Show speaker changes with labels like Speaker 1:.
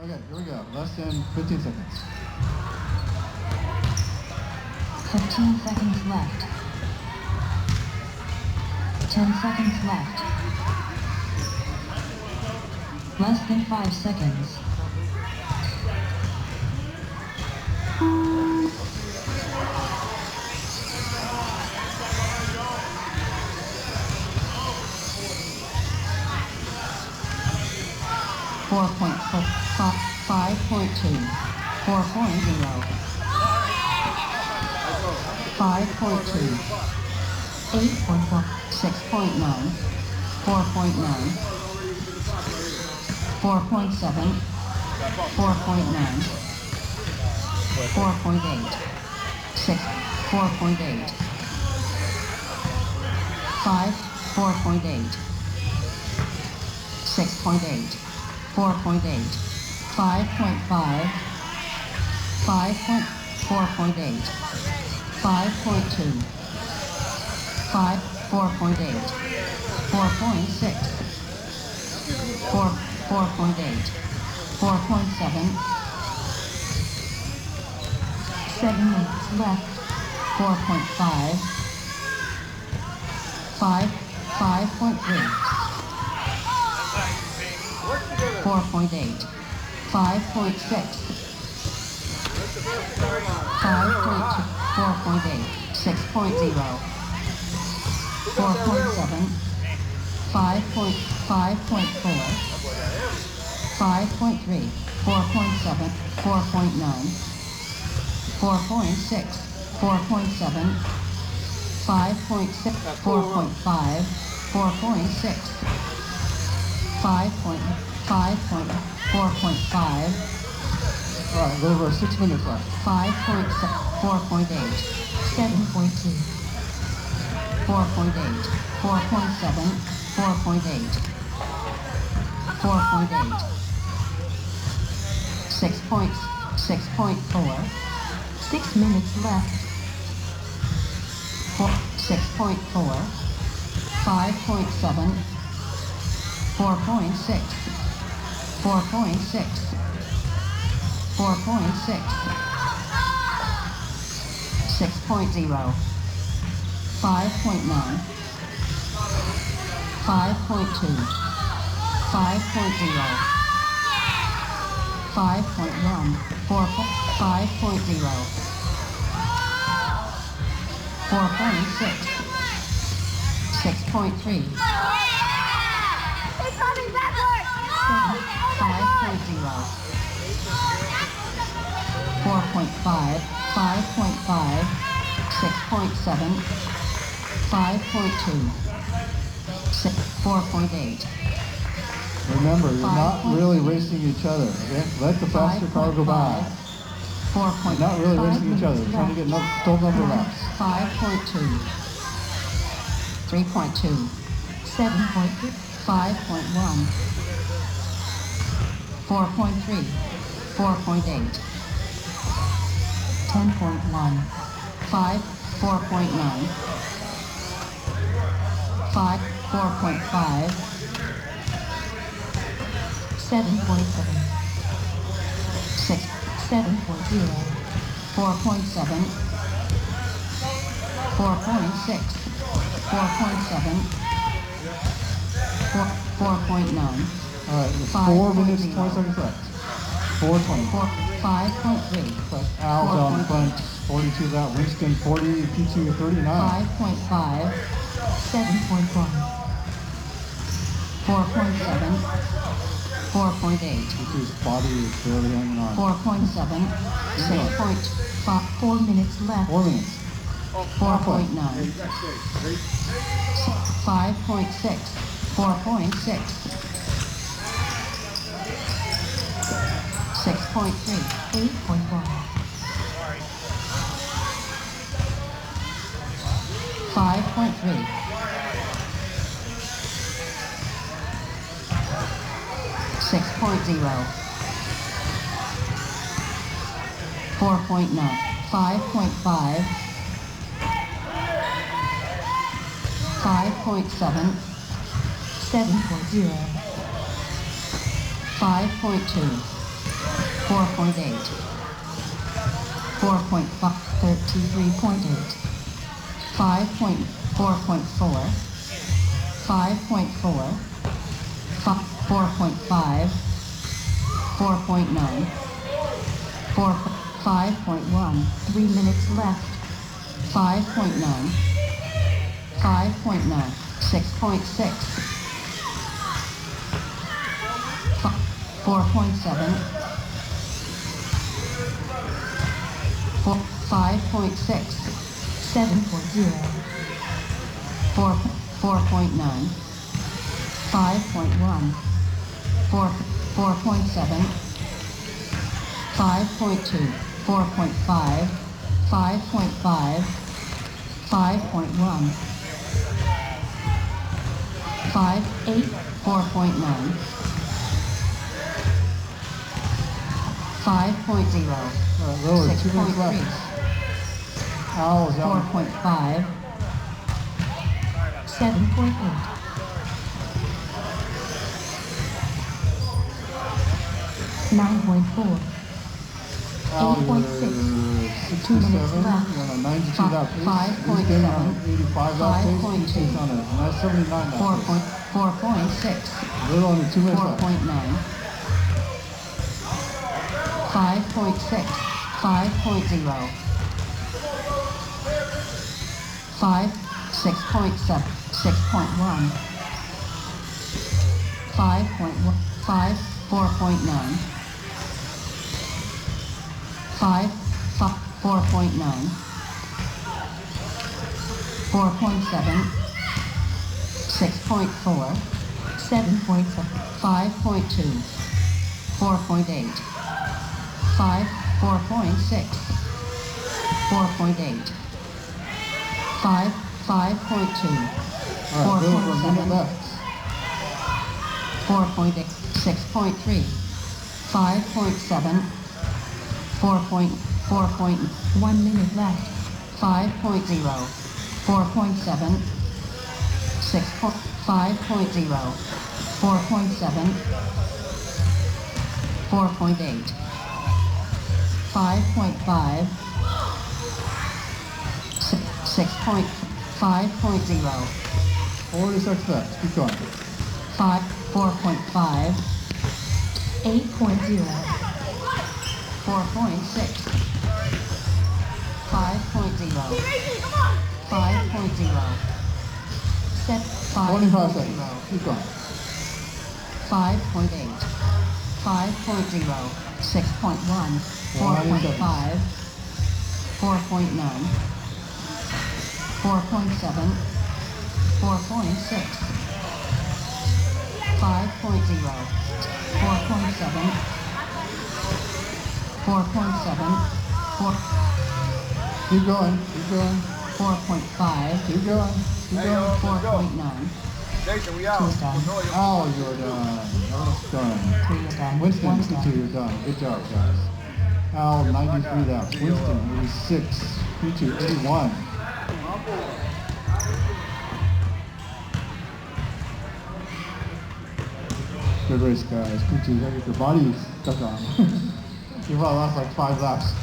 Speaker 1: Okay, here we go. Less than 15 seconds.
Speaker 2: 15 seconds left. 10 seconds left. Less than 5 seconds. 4.4, 5.2, 4.0, 5.2, 8.4, 6.9, 4.9, 4.7, 4.9, 4.8, 6, 4.8, 5, 4.8, 6.8, 4.8, 5.5, 4.8, 5.2, 5, 4.8, 4.6, 4.8, 4.7, 7 minutes left, 4.5, 5.3, 4.8, 5.6, 5.2, 4.8, 6.0, 4.7, 5.4, 5.3, 4.7, 4.9, 4.6, 4.7, 5.6, 4.5, 4.6, 4.5.
Speaker 1: All right, a little over 6 minutes left.
Speaker 2: 5.7, 4.8, 7.2, 4.8, 4.7, 4.8, 4.8, 6.4, 6 minutes left, 6.4, 5.7, 4.6, 4.6, 4.6, 6.0, 5.9, 5.2, 5.0, 5.1, 5.0, 4.6, 6.3, 5.0, 4.5, 5.5, 6.7, 5.2, 4.8.
Speaker 1: Remember, you're not really racing each other. Okay? Let the faster car go by.
Speaker 2: 4.
Speaker 1: You're not really racing each other. You're trying to get total number of laps.
Speaker 2: 5.2, 3.2, 7.3, 5.1, 4.3, 4.8, 10.1, 5, 4.9, 5, 4.5, 7.7, 6, 7.0, 4.7, 4.6, 4.7, 4.9.
Speaker 1: All right, 4 minutes, 20 seconds left. 4:20.
Speaker 2: 5.3.
Speaker 1: Al's on front, 42 out. Winston 40, P2 39.
Speaker 2: 5.5, 7.1, 4.7, 4.8.
Speaker 1: P2's body is barely hanging on.
Speaker 2: 4.7, 6.5, 4 minutes left.
Speaker 1: 4 minutes.
Speaker 2: 4.9, 5.6, 4.6, 6.3, 8.1, 5.3, 6.0, 4.9, 5.5, 5.7, 7.0, 5.2, 4.8. 4.5, 33.8. 4.4. 5.4. 4.5. 4.9. 5.1. 3 minutes left. 5.9. 5.9. 6.6. 4.7. 5.6. 7.0. 4.9. 5.1. 4.7. 5.2. 4.5. 5.5. 5.1. 5.8. 4.9. 5.0.
Speaker 1: Lower, 2 minutes
Speaker 2: 6.3.
Speaker 1: left. Owl is out.
Speaker 2: 4.5. 7.8. 9.4.
Speaker 1: Owl,
Speaker 2: 8.6.
Speaker 1: you're
Speaker 2: 2 minutes
Speaker 1: 67.
Speaker 2: left.
Speaker 1: You're on a 92 lap pace.
Speaker 2: 5.7.
Speaker 1: He's getting on an 85 lap pace.
Speaker 2: 5.2.
Speaker 1: He's on a 79 lap pace.
Speaker 2: 4.6.
Speaker 1: A little under 2 minutes left.
Speaker 2: 4.9. 5.6. 5.0. 6.7. 6.1. 5.1. 4.9. 4.9. 4.7. 6.4. 7.7. 5.2. 4.8. 4.6. 4.8. 5.2.
Speaker 1: All right, little over a minute
Speaker 2: 4.7.
Speaker 1: left.
Speaker 2: 4.8. 6.3. 5.7. 4.1 minute left. 5.0. 4.7. 5.0. 4.7. 4.8. 5.5. 5.0.
Speaker 1: 40 seconds left. Keep going.
Speaker 2: 4.5. 8.0. 4.6. 5.0. 5.0.
Speaker 1: 25 seconds. Keep going.
Speaker 2: 5.8. 5.0. 6.1. 4.5. 4.9. 4.7. 4.6. 5.0. 4.7. 4.7.
Speaker 1: Keep going. Keep going.
Speaker 2: 4.5.
Speaker 1: Keep going. Keep going.
Speaker 2: 4.9.
Speaker 3: Jason, we out.
Speaker 2: Two done.
Speaker 1: Owl, you're done. Almost done.
Speaker 2: 2 are done.
Speaker 1: Winston,
Speaker 2: 1
Speaker 1: 2,
Speaker 2: done.
Speaker 1: you're done. Good job, guys. Owl, 93 laps. Winston, 86. P2, 81. Good race, guys. P2, your body's stuck on. You probably lost like 5 laps.